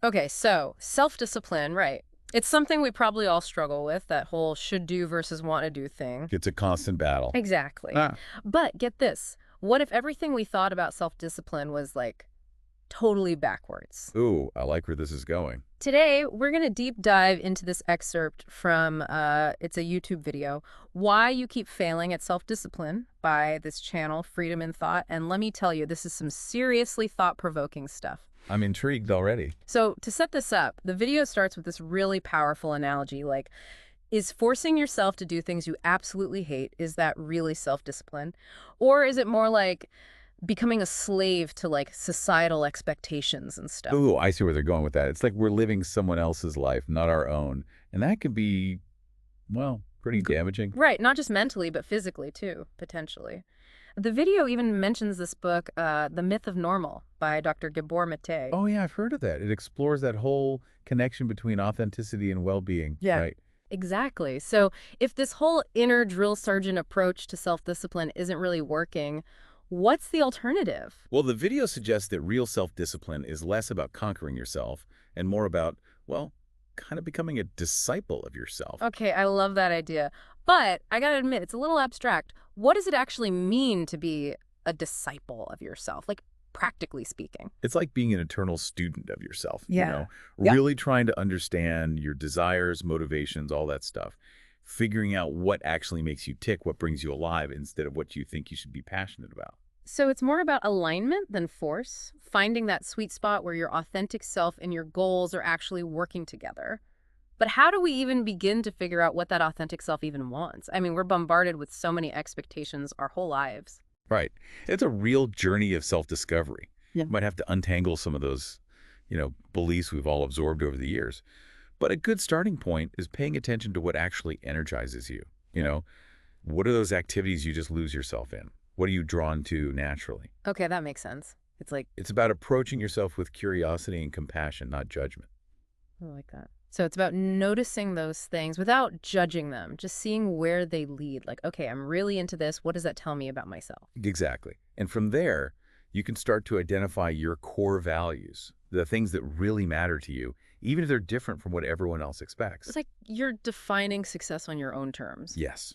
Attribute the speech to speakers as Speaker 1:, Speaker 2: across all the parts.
Speaker 1: Okay, so self-discipline, right. It's something we probably all struggle with, that whole should do versus want to do thing.
Speaker 2: It's a constant battle.
Speaker 1: Exactly.
Speaker 2: Ah.
Speaker 1: But get this. What if everything we thought about self-discipline was like totally backwards?
Speaker 2: Ooh, I like where this is going.
Speaker 1: Today, we're going to deep dive into this excerpt from it's a YouTube video, Why You Keep Failing at Self-Discipline by this channel, Freedom in Thought. And let me tell you, this is some seriously thought-provoking stuff.
Speaker 2: I'm intrigued already.
Speaker 1: So to set this up, the video starts with this really powerful analogy, like, is forcing yourself to do things you absolutely hate, is that really self-discipline? Or is it more like becoming a slave to like societal expectations and stuff?
Speaker 2: Ooh, I see where they're going with that. It's like we're living someone else's life, not our own. And that can be, well, pretty damaging.
Speaker 1: Right, not just mentally, but physically too, potentially. The video even mentions this book, The Myth of Normal by Dr. Gabor Mate.
Speaker 2: Oh, yeah, I've heard of that. It explores that whole connection between authenticity and well-being,
Speaker 1: Yeah.
Speaker 2: right?
Speaker 1: Exactly. So if this whole inner drill sergeant approach to self-discipline isn't really working, what's the alternative?
Speaker 2: Well, the video suggests that real self-discipline is less about conquering yourself and more about, well, kind of becoming a disciple of yourself.
Speaker 1: Okay, I love that idea. But I gotta admit, it's a little abstract. What does it actually mean to be a disciple of yourself? Like, practically speaking.
Speaker 2: It's like being an eternal student of yourself,
Speaker 1: Yeah. Yep.
Speaker 2: really trying to understand your desires, motivations, all that stuff. Figuring out what actually makes you tick, what brings you alive, instead of what you think you should be passionate about.
Speaker 1: So it's more about alignment than force, finding that sweet spot where your authentic self and your goals are actually working together. But how do we even begin to figure out what that authentic self even wants? I mean, we're bombarded with so many expectations our whole lives.
Speaker 2: Right. It's a real journey of self-discovery.
Speaker 1: Yeah.
Speaker 2: You might have to untangle some of those, beliefs we've all absorbed over the years. But a good starting point is paying attention to what actually energizes you. What are those activities you just lose yourself in? What are you drawn to naturally?
Speaker 1: Okay, that makes sense. It's like,
Speaker 2: It's about approaching yourself with curiosity and compassion, not judgment.
Speaker 1: I like that. So it's about noticing those things without judging them, just seeing where they lead. Like, okay, I'm really into this. What does that tell me about myself?
Speaker 2: Exactly. And from there, you can start to identify your core values, the things that really matter to you, even if they're different from what everyone else expects.
Speaker 1: It's like you're defining success on your own terms.
Speaker 2: Yes.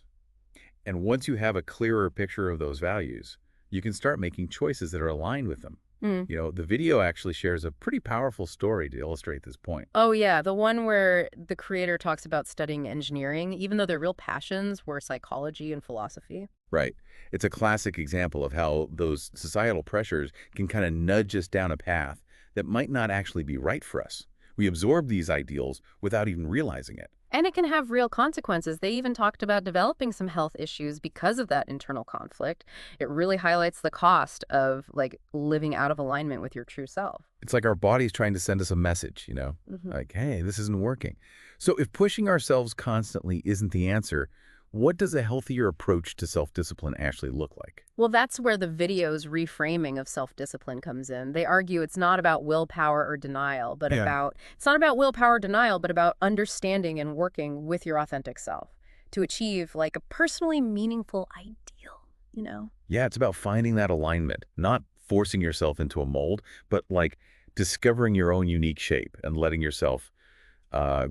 Speaker 2: And once you have a clearer picture of those values, you can start making choices that are aligned with them.
Speaker 1: Hmm.
Speaker 2: The video actually shares a pretty powerful story to illustrate this point.
Speaker 1: Oh, yeah. The one where the creator talks about studying engineering, even though their real passions were psychology and philosophy.
Speaker 2: Right. It's a classic example of how those societal pressures can kind of nudge us down a path that might not actually be right for us. We absorb these ideals without even realizing it.
Speaker 1: And it can have real consequences. They even talked about developing some health issues because of that internal conflict. It really highlights the cost of like living out of alignment with your true self.
Speaker 2: It's like our body's trying to send us a message,
Speaker 1: Hmm.
Speaker 2: like, hey, this isn't working. So if pushing ourselves constantly isn't the answer, what does a healthier approach to self-discipline actually look like?
Speaker 1: Well, that's where the video's reframing of self-discipline comes in. They argue it's not about willpower or denial, but
Speaker 2: Yeah.
Speaker 1: it's not about willpower or denial, but about understanding and working with your authentic self to achieve like a personally meaningful ideal?
Speaker 2: Yeah, it's about finding that alignment, not forcing yourself into a mold, but like discovering your own unique shape and letting yourself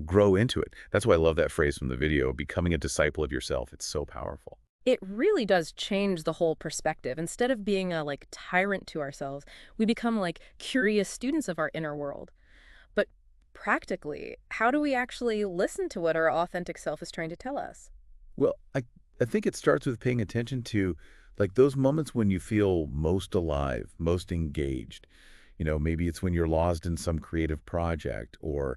Speaker 2: grow into it. That's why I love that phrase from the video, becoming a disciple of yourself. It's so powerful.
Speaker 1: It really does change the whole perspective. Instead of being a like tyrant to ourselves, we become like curious students of our inner world. But practically, how do we actually listen to what our authentic self is trying to tell us?
Speaker 2: Well, I think it starts with paying attention to like those moments when you feel most alive, most engaged. Maybe it's when you're lost in some creative project or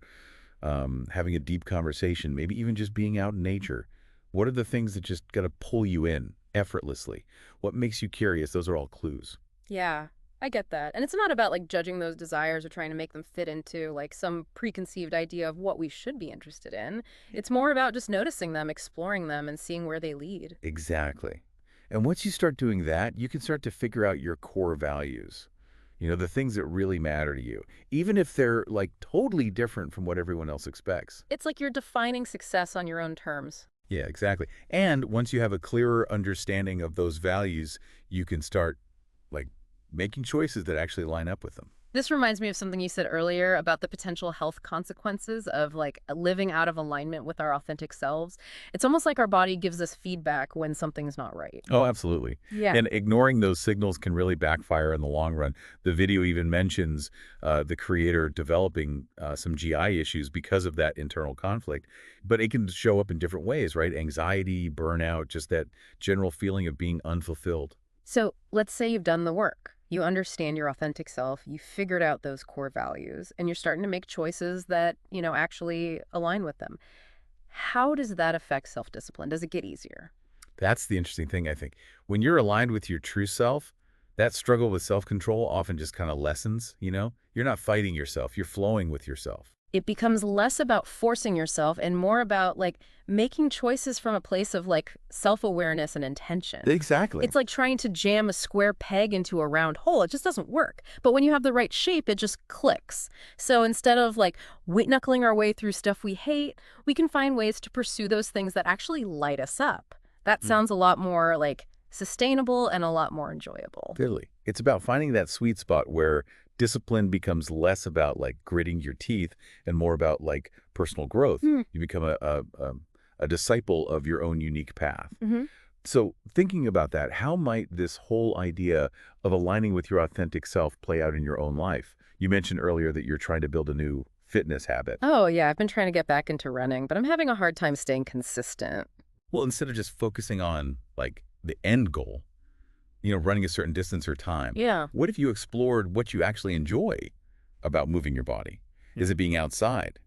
Speaker 2: having a deep conversation, maybe even just being out in nature. What are the things that just got to pull you in effortlessly? What makes you curious? Those are all clues.
Speaker 1: Yeah, I get that. And it's not about like judging those desires or trying to make them fit into like some preconceived idea of what we should be interested in. It's more about just noticing them, exploring them, and seeing where they lead.
Speaker 2: Exactly. And once you start doing that, you can start to figure out your core values. The things that really matter to you, even if they're like totally different from what everyone else expects.
Speaker 1: It's like you're defining success on your own terms.
Speaker 2: Yeah, exactly. And once you have a clearer understanding of those values, you can start like making choices that actually line up with them.
Speaker 1: This reminds me of something you said earlier about the potential health consequences of like living out of alignment with our authentic selves. It's almost like our body gives us feedback when something's not right.
Speaker 2: Oh, absolutely.
Speaker 1: Yeah.
Speaker 2: And ignoring those signals can really backfire in the long run. The video even mentions the creator developing some GI issues because of that internal conflict. But it can show up in different ways, right? Anxiety, burnout, just that general feeling of being unfulfilled.
Speaker 1: So let's say you've done the work. You understand your authentic self, you figured out those core values, and you're starting to make choices that, actually align with them. How does that affect self-discipline? Does it get easier?
Speaker 2: That's the interesting thing, I think. When you're aligned with your true self, that struggle with self-control often just kind of lessens. You're not fighting yourself, you're flowing with yourself.
Speaker 1: It becomes less about forcing yourself and more about like making choices from a place of like self-awareness and intention.
Speaker 2: Exactly.
Speaker 1: It's like trying to jam a square peg into a round hole. It just doesn't work. But when you have the right shape, it just clicks. So instead of like white-knuckling our way through stuff we hate, we can find ways to pursue those things that actually light us up. That sounds a lot more like sustainable and a lot more enjoyable.
Speaker 2: Clearly. It's about finding that sweet spot where discipline becomes less about like gritting your teeth and more about like personal growth.
Speaker 1: Hmm.
Speaker 2: You become a disciple of your own unique path.
Speaker 1: Mm-hmm.
Speaker 2: So thinking about that, how might this whole idea of aligning with your authentic self play out in your own life? You mentioned earlier that you're trying to build a new fitness habit.
Speaker 1: Oh, yeah, I've been trying to get back into running, but I'm having a hard time staying consistent.
Speaker 2: Well, instead of just focusing on like the end goal, running a certain distance or time,
Speaker 1: Yeah.
Speaker 2: what if you explored what you actually enjoy about moving your body? Is it being outside?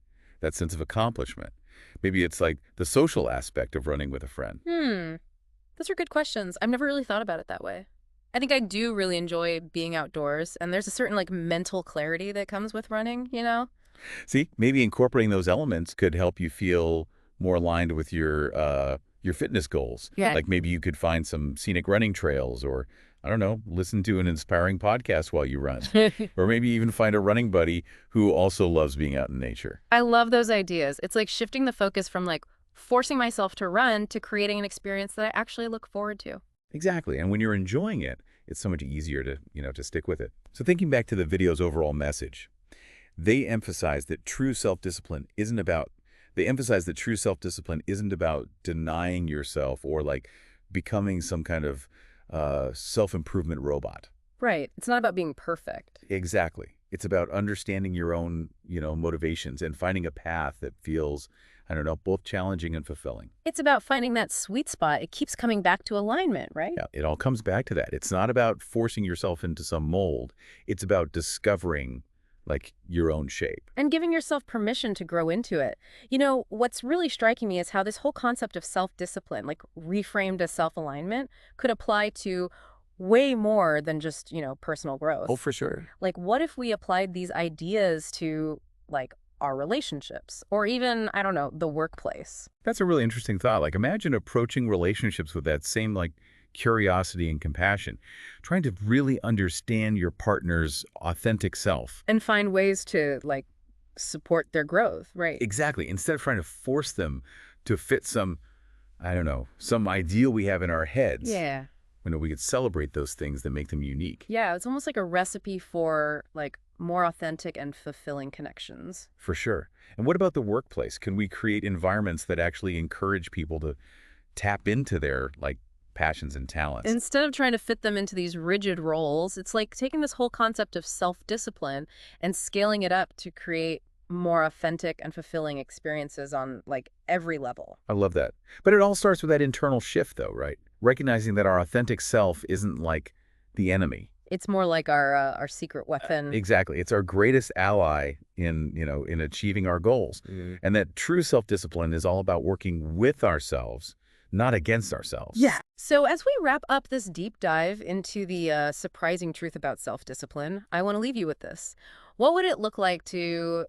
Speaker 2: That sense of accomplishment? Maybe it's like the social aspect of running with a friend.
Speaker 1: Hmm. Those are good questions. I've never really thought about it that way. I think I do really enjoy being outdoors, and there's a certain like mental clarity that comes with running?
Speaker 2: See, maybe incorporating those elements could help you feel more aligned with your fitness goals.
Speaker 1: Yeah.
Speaker 2: Like maybe you could find some scenic running trails or, I don't know, listen to an inspiring podcast while you run. Or maybe even find a running buddy who also loves being out in nature.
Speaker 1: I love those ideas. It's like shifting the focus from like forcing myself to run to creating an experience that I actually look forward to.
Speaker 2: Exactly. And when you're enjoying it, it's so much easier to stick with it. So thinking back to the video's overall message, they emphasize that true self-discipline isn't about they emphasize that true self-discipline isn't about denying yourself or like becoming some kind of self-improvement robot.
Speaker 1: Right. It's not about being perfect.
Speaker 2: Exactly. It's about understanding your own motivations and finding a path that feels, I don't know, both challenging and fulfilling.
Speaker 1: It's about finding that sweet spot. It keeps coming back to alignment, right?
Speaker 2: Yeah, it all comes back to that. It's not about forcing yourself into some mold. It's about discovering like your own shape.
Speaker 1: And giving yourself permission to grow into it. What's really striking me is how this whole concept of self-discipline, like reframed as self-alignment, could apply to way more than just, personal
Speaker 2: Oh,
Speaker 1: growth.
Speaker 2: for sure.
Speaker 1: Like, what if we applied these ideas to, like, our relationships or even, I don't know, the workplace?
Speaker 2: That's a really interesting thought. Like imagine approaching relationships with that same like curiosity and compassion, trying to really understand your partner's authentic self.
Speaker 1: And find ways to, like, support their growth, right?
Speaker 2: Exactly. Instead of trying to force them to fit some, I don't know, some ideal we have in our heads.
Speaker 1: Yeah.
Speaker 2: We could celebrate those things that make them unique.
Speaker 1: Yeah, it's almost like a recipe for, like, more authentic and fulfilling connections.
Speaker 2: For sure. And what about the workplace? Can we create environments that actually encourage people to tap into their like passions and talents?
Speaker 1: Instead of trying to fit them into these rigid roles, it's like taking this whole concept of self-discipline and scaling it up to create more authentic and fulfilling experiences on like every level.
Speaker 2: I love that. But it all starts with that internal shift though, right? Recognizing that our authentic self isn't like the enemy.
Speaker 1: It's more like our secret weapon.
Speaker 2: Exactly. It's our greatest ally in achieving our goals. And that true self-discipline is all about working with ourselves, not against ourselves.
Speaker 1: Yeah. So as we wrap up this deep dive into the surprising truth about self-discipline, I want to leave you with this. What would it look like to,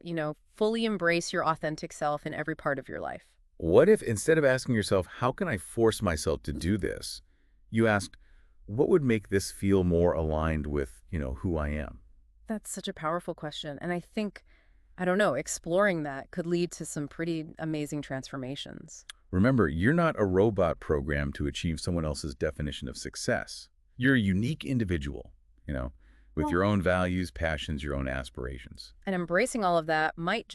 Speaker 1: fully embrace your authentic self in every part of your life?
Speaker 2: What if instead of asking yourself, how can I force myself to do this? You asked, what would make this feel more aligned with who I am?
Speaker 1: That's such a powerful question. And I think, I don't know, exploring that could lead to some pretty amazing transformations.
Speaker 2: Remember, you're not a robot programmed to achieve someone else's definition of success. You're a unique individual, with
Speaker 1: Well,
Speaker 2: your own values, passions, your own aspirations.
Speaker 1: and embracing all of that might just